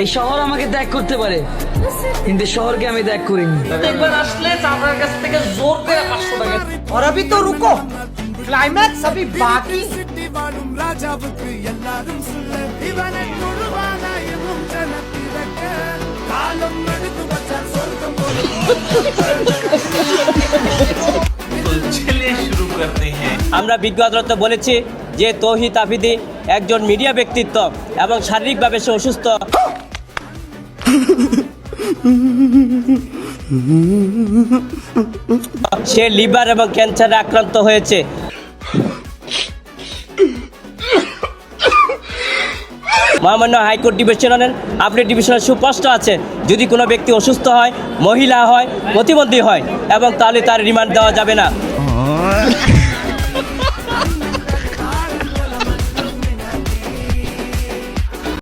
এই শহর আমাকে ত্যাগ করতে পারে, কিন্তু শহরকে আমি ত্যাগ করিনি। একবার আসলে চাচার কাছ থেকে জোর করে 500 টাকা। और अभी तो रुको, क्लाइमैक्स अभी बाकी। तो चलिए शुरू करते हैं। আমরা বিজ্ঞ আদালতে বলেছি যে তৌহিদ আফ্রিদি একজন মিডিয়া ব্যক্তিত্ব এবং শারীরিকভাবে সে অসুস্থ। সে লিভার এবং ক্যান্সারে আক্রান্ত হয়েছে। মহামান্য হাইকোর্ট ডিভিশনের আপনি ডিভিশনের সুস্পষ্ট আছে, যদি কোনো ব্যক্তি অসুস্থ হয়, মহিলা হয়, প্রতিবন্ধী হয় এবং তাহলে তার রিমান্ড দেওয়া যাবে না।